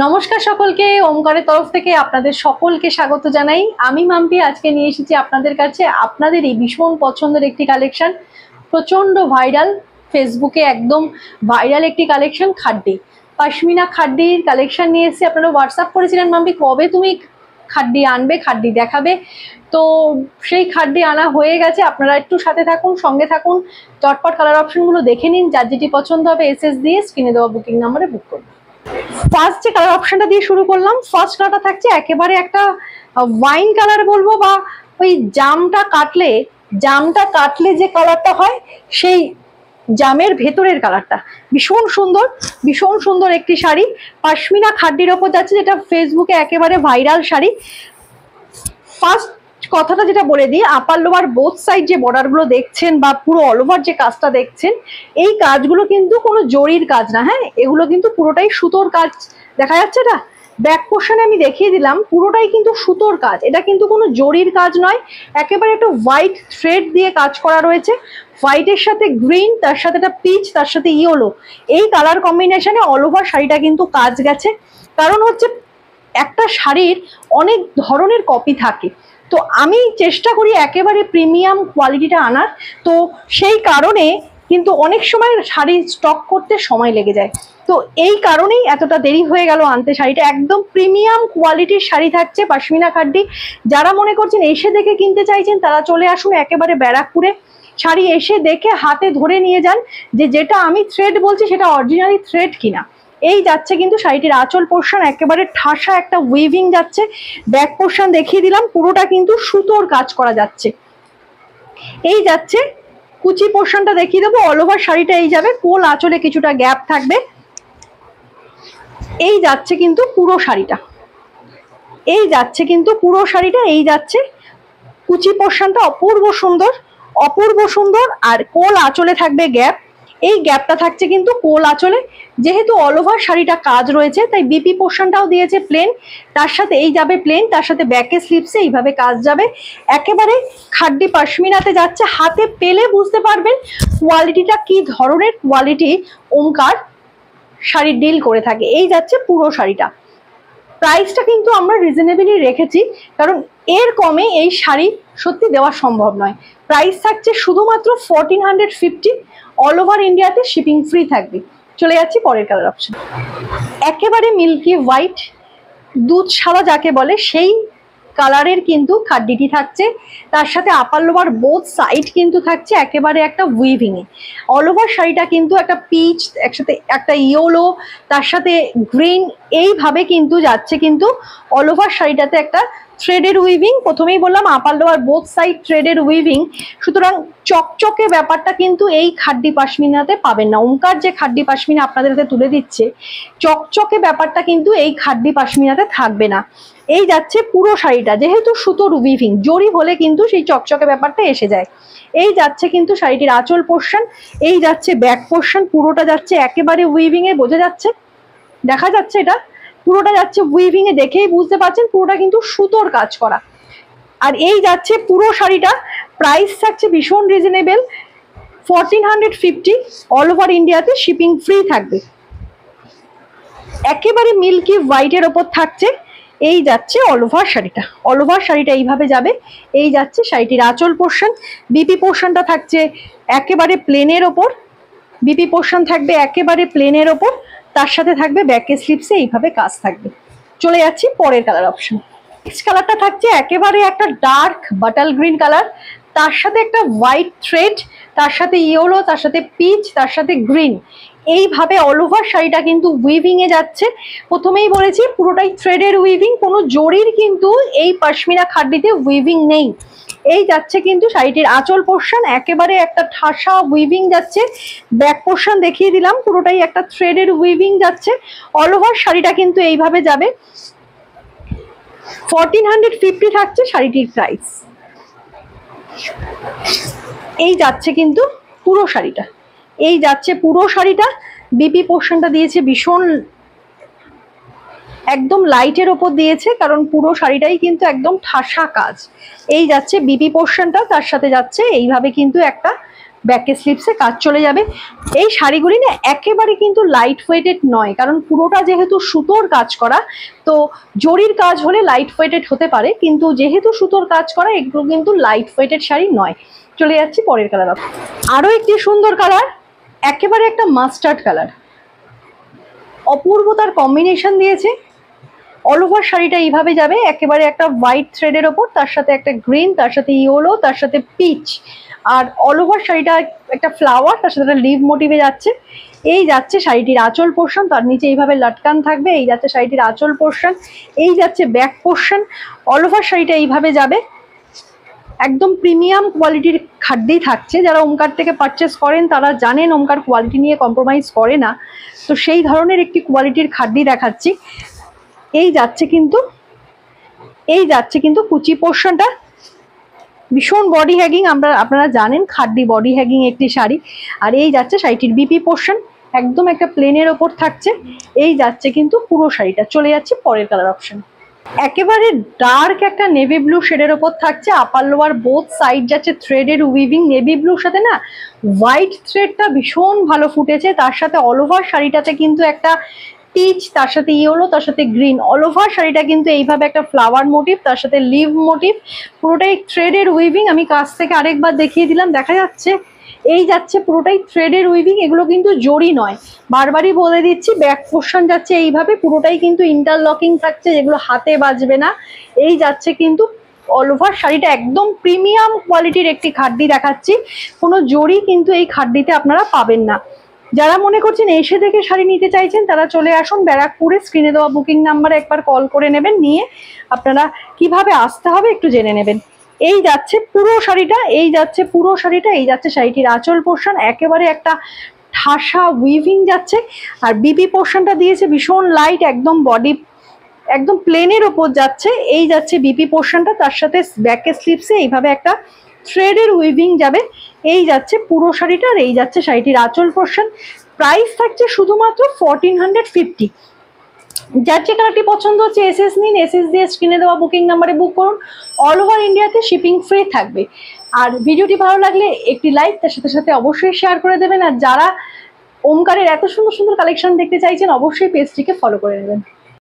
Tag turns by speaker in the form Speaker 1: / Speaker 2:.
Speaker 1: নমস্কার সকলকে, ওমকারের তরফ থেকে আপনাদের সকলকে স্বাগত জানাই। আমি মাম্পি আজকে নিয়ে এসেছি আপনাদের কাছে আপনাদের এই ভীষণ পছন্দের একটি কালেকশন, প্রচন্ড ভাইরাল, ফেসবুকে একদম ভাইরাল একটি কালেকশন, খাড্ডি পশমিনা খাড্ডির কালেকশন নিয়ে এসেছি। আপনারা হোয়াটসঅ্যাপ করেছিলেন মাম্পি কবে তুমি খাড্ডি আনবে, খাড্ডি দেখাবে, তো সেই খাড্ডি আনা হয়ে গেছে। আপনারা একটু সাথে থাকুন, সঙ্গে থাকুন, চটপট কালার অপশনগুলো দেখে নিন, যার যেটি পছন্দ হবে এসএস দিয়ে স্ক্রিনে দেওয়া বুকিং নাম্বারে বুক করুন। ফার্স্ট যে কালার অপশনটা দিয়ে শুরু করলাম, ফার্স্ট কালারটা থাকছে একেবারে একটা ওয়াইন কালার বলবো, বা ওই জামটা কাটলে যে কালারটা হয় সেই জামের ভেতরের কালারটা। ভীষণ সুন্দর একটি শাড়ি, পশমিনা খাড্ডির ওপর যাচ্ছে, যেটা ফেসবুকে একেবারে ভাইরাল শাড়ি। ফার্স্ট কথাটা যেটা বলে দিই, আপার লোয়ার বোথ সাইড যে বর্ডারগুলো দেখছেন বা পুরো অল ওভার যে কাজটা দেখছেন, এই কাজগুলো কিন্তু কোনো জরির কাজ না, হ্যাঁ, এগুলো কিন্তু পুরোটাই সুতোর কাজ। দেখা যাচ্ছে না, ব্যাক পোর্শনে আমি দেখিয়ে দিলাম, পুরোটাই কিন্তু সুতোর কাজ, এটা কিন্তু কোনো জরির কাজ নয়। একেবারে একটা হোয়াইট থ্রেড দিয়ে কাজ করা রয়েছে, হোয়াইটের সাথে গ্রিন, তার সাথে একটা পিচ, তার সাথে ইয়েলো, এই কালার কম্বিনেশনে অল ওভার শাড়িটা কিন্তু কাজ গেছে। কারণ হচ্ছে একটা শাড়ির অনেক ধরনের কপি থাকে, তো আমি চেষ্টা করি একেবারে প্রিমিয়াম কোয়ালিটিটা আনার, তো সেই কারণে কিন্তু অনেক সময় শাড়ি স্টক করতে সময় লেগে যায়, তো এই কারণেই এতটা দেরি হয়ে গেল আনতে। শাড়িটা একদম প্রিমিয়াম কোয়ালিটির শাড়ি থাকছে, পশমিনা খাড্ডি। যারা মনে করছেন এসে দেখে কিনতে চাইছেন, তারা চলে আসুন একেবারে ব্যারাকপুরে, শাড়ি এসে দেখে হাতে ধরে নিয়ে যান যে যেটা আমি থ্রেড বলছি সেটা অরিজিনালি থ্রেড কিনা। এই যাচ্ছে কিন্তু শাড়িটির আঁচল পোর্শন, একেবারে ঠাসা একটা উইভিং যাচ্ছে। ব্যাক পোর্শন দেখিয়ে দিলাম, পুরোটা কিন্তু সুতোর কাজ করা যাচ্ছে। এই যাচ্ছে কুচি পোর্শনটা দেখিয়ে দেবো, অল ওভার শাড়িটা এই যাবে, কোল আঁচলে কিছুটা গ্যাপ থাকবে। এই যাচ্ছে কিন্তু পুরো শাড়িটা, এই যাচ্ছে কুচি পোর্শনটা অপূর্ব সুন্দর, আর কোল আঁচলে থাকবে গ্যাপ। এই গ্যাপটা থাকছে কিন্তু কোল আঁচলে, যেহেতু অল ওভার শাড়িটা কাজ রয়েছে তাই বিপি পোর্শনটাও দিয়েছে প্লেন, তার সাথে এই যাবে প্লেন, তার সাথে ব্যাকে স্লিপসে এইভাবে কাজ যাবে। একেবারে খাড্ডি পশমিনাতে যাচ্ছে, হাতে পেলে বুঝতে পারবেন কোয়ালিটিটা কি ধরনের কোয়ালিটি ওমকার শাড়ি ডিল করে থাকে। এই যাচ্ছে পুরো শাড়িটা। প্রাইসটা কিন্তু আমরা রিজনেবলি রেখেছি, কারণ এর কমে এই শাড়ি সত্যি দেওয়া সম্ভব নয়। প্রাইস থাকছে শুধুমাত্র 1450, অল ওভার ইন্ডিয়াতে শিপিং ফ্রি থাকবে। চলে যাচ্ছি পরের কালার অপশন, একেবারে মিল্কি হোয়াইট, দুধ সাদা যাকে বলে সেই কালারের কিন্তু খাড্ডিটি থাকছে, তার সাথে আপার লোয়ার বোথ সাইড কিন্তু থাকছে একেবারে একটা উইভিং এ। অল ওভার শাড়িটা কিন্তু একটা পিচ, একসাথে একটা ইয়েলো, তার সাথে গ্রিন, এইভাবে কিন্তু যাচ্ছে কিন্তু অল ওভার শাড়িটাতে একটা থ্রেডের উইভিং। প্রথমেই বললাম আপার লোয়ার বোথ সাইড থ্রেডের উইভিং, সুতরাং চকচকে ব্যাপারটা কিন্তু এই খাড্ডি পশমিনাতে পাবেন না। ওমকার যে খাড্ডি পশমিনা আপনাদের হাতে তুলে দিচ্ছে, চকচকে ব্যাপারটা কিন্তু এই খাড্ডি পশমিনাতে থাকবে না। এই যাচ্ছে পুরো শাড়িটা, যেহেতু সুতোর উইভিং, জরি হলে কিন্তু সেই চকচকে ব্যাপারটা এসে যায়। এই যাচ্ছে কিন্তু শাড়িটির আঁচল পোর্শন, এই যাচ্ছে ব্যাক পোর্শন, পুরোটা যাচ্ছে একেবারে উইভিং এ, বোঝা যাচ্ছে, দেখা যাচ্ছে, এটা পুরোটা যাচ্ছে উইভিং এ, দেখেই বুঝতে পারছেন পুরোটা কিন্তু সুতোর কাজ করা। আর এই যাচ্ছে পুরো শাড়িটা, প্রাইস থাকছে ভীষণ রিজনেবল, 1450, অল ওভার ইন্ডিয়াতে শিপিং ফ্রি থাকবে। একেবারে মিল্কি হোয়াইটের ওপর থাকছে, এই যাচ্ছে অল ওভার শাড়িটা এইভাবে যাবে। এই যাচ্ছে শাড়িটির আঁচল পোর্শন, বিপি পোর্শনটা থাকছে একেবারে প্লেনের ওপর, বিপি পোর্শন থাকবে একেবারে প্লেনের ওপর, তার সাথে থাকবে ব্যাকে স্লিপসে এইভাবে কাজ থাকবে। চলে যাচ্ছি পরের কালার অপশন, নেক্সট কালারটা থাকছে একেবারে একটা ডার্ক বাটাল গ্রিন কালার, তার সাথে একটা হোয়াইট থ্রেড, তার সাথে ইয়েলো, তার সাথে পিচ, তার সাথে গ্রিন, এইভাবে অল ওভার শাড়িটা কিন্তু উইভিং এ যাচ্ছে। প্রথমেই বলেছি পুরোটাই থ্রেডের উইভিং, কোনো জরির কিন্তু এই পশমিনা খাড্ডিতে উইভিং নেই। এই যাচ্ছে কিন্তু শাড়িটির আঁচল পোর্শন, একেবারে একটা ঠাসা উইভিং যাচ্ছে। ব্যাক পোর্শন দেখিয়ে দিলাম, পুরোটাই একটা থ্রেডের উইভিং যাচ্ছে। অল ওভার শাড়িটা কিন্তু এইভাবে যাবে। 1450 থাকছে শাড়িটির প্রাইস। এই যাচ্ছে কিন্তু পুরো শাড়িটা, এই যাচ্ছে পুরো শাড়িটা। বিপি পোর্শনটা দিয়েছে ভীষণ একদম লাইটের ওপর দিয়েছে, কারণ পুরো শাড়িটাই কিন্তু একদম ঠাসা কাজ। এই যাচ্ছে বিপি পোর্শনটা, তার সাথে যাচ্ছে এইভাবে কিন্তু একটা ব্যাকে স্লিপসে কাজ চলে যাবে। এই শাড়িগুলি না একেবারে কিন্তু লাইট ওয়েটেড নয়, কারণ পুরোটা যেহেতু সুতোর কাজ করা, তো জরির কাজ হলে লাইট ওয়েটেড হতে পারে, কিন্তু যেহেতু সুতোর কাজ করা এগুলো কিন্তু লাইট ওয়েটেড শাড়ি নয়। চলে যাচ্ছি পরের কালার। আরো একটি সুন্দর কালার, একেবারে একটা মাস্টার্ড কালার, অপূর্ব তার কম্বিনেশন দিয়েছে। অল ওভার শাড়িটা এইভাবে যাবে, একেবারে একটা হোয়াইট থ্রেডের ওপর, তার সাথে একটা গ্রিন, তার সাথে ইয়েলো, তার সাথে পিচ, আর অল ওভার শাড়িটা একটা ফ্লাওয়ার, তার সাথে একটা লিভ মোটিভে যাচ্ছে। এই যাচ্ছে শাড়িটির আঁচল পোর্শন, তার নিচে এইভাবে লটকান থাকবে। এই যাচ্ছে শাড়িটির আঁচল পোর্শন, এই যাচ্ছে ব্যাক পোর্শন। অল ওভার শাড়িটা এইভাবে যাবে, একদম প্রিমিয়াম কোয়ালিটির খাদ্যই থাকছে। যারা ওমকার থেকে পারচেস করেন তারা জানেন ওমকার কোয়ালিটি নিয়ে কম্প্রোমাইজ করে না, তো সেই ধরনের একটি কোয়ালিটির খাদ্যই দেখাচ্ছি। এই যাচ্ছে কিন্তু কুচি পোর্শনটা, ভীষণ বডি হ্যাগিং, আপনারা জানেন খাদ্যি বডি হ্যাগিং একটি শাড়ি। আর এই যাচ্ছে শাড়িটির বিপি পোর্শন, একদম একটা প্লেনের ওপর থাকছে। এই যাচ্ছে কিন্তু পুরো শাড়িটা। চলে যাচ্ছে পরের কালার অপশন। একেবারে ডার্ক একটা নেভি ব্লু শেডের ওপর থাকছে, আপার লোয়ার বোথ সাইড যাচ্ছে থ্রেডের উইভিং। নেভি ব্লুর সাথে না হোয়াইট থ্রেডটা ভীষণ ভালো ফুটেছে, তার সাথে অল ওভার শাড়িটাতে কিন্তু একটা পিচ, তার সাথে ইয়েলো, তার সাথে গ্রিন। অল ওভার শাড়িটা কিন্তু এইভাবে একটা ফ্লাওয়ার মোটিভ, তার সাথে লিভ মোটিভ, পুরোটাই থ্রেডের উইভিং। আমি কাছ থেকে আরেকবার দেখিয়ে দিলাম, দেখা যাচ্ছে। এই যাচ্ছে পুরোটাই থ্রেডের উইভিং, এগুলো কিন্তু জরি নয়, বারবারই বলে দিচ্ছি। ব্যাক পোর্শন যাচ্ছে এইভাবে, পুরোটাই কিন্তু ইন্টারলকিং থাকছে, যেগুলো হাতে বাজবে না। এই যাচ্ছে কিন্তু অল ওভার শাড়িটা, একদম প্রিমিয়াম কোয়ালিটির একটি খাদ্যি দেখাচ্ছি, কোনো জরি কিন্তু এই খাদ্যিতে আপনারা পাবেন না। যারা মনে করছেন এসে দেখে শাড়ি নিতে চাইছেন তারা চলে আসুন ব্যারাকপুরে, স্ক্রিনে দেওয়া বুকিং নাম্বারে একবার কল করে নেবেন, নিয়ে আপনারা কিভাবে আসতে হবে একটু জেনে নেবেন। এই যাচ্ছে পুরো শাড়িটা, এই যাচ্ছে পুরো শাড়িটা, এই যাচ্ছে শাড়িটির আঁচল পোর্শন, একেবারে একটা ঠাসা উইভিং যাচ্ছে। আর বিপি পোর্শনটা দিয়েছে ভীষণ লাইট, একদম বডি একদম প্লেনের ওপর যাচ্ছে। এই যাচ্ছে বিপি পোর্শনটা, তার সাথে ব্যাকে স্লিপসে এইভাবে একটা থ্রেডের উইভিং যাবে। এই যাচ্ছে পুরো শাড়িটা, আর এই যাচ্ছে শাড়িটির আঁচল পোর্শন। প্রাইস থাকছে শুধুমাত্র 1450। যার যে কালারটি পছন্দ হচ্ছে এসএস নিন, এসএস দিয়ে স্ক্রিনে দেওয়া বুকিং নাম্বারে বুক করুন। অল ওভার ইন্ডিয়াতে শিপিং ফ্রি থাকবে। আর ভিডিওটি ভালো লাগলে একটি লাইক, তার সাথে সাথে অবশ্যই শেয়ার করে দেবেন। আর যারা ওমকারের এত সুন্দর সুন্দর কালেকশন দেখতে চাইছেন অবশ্যই পেজটিকে ফলো করে নেবেন।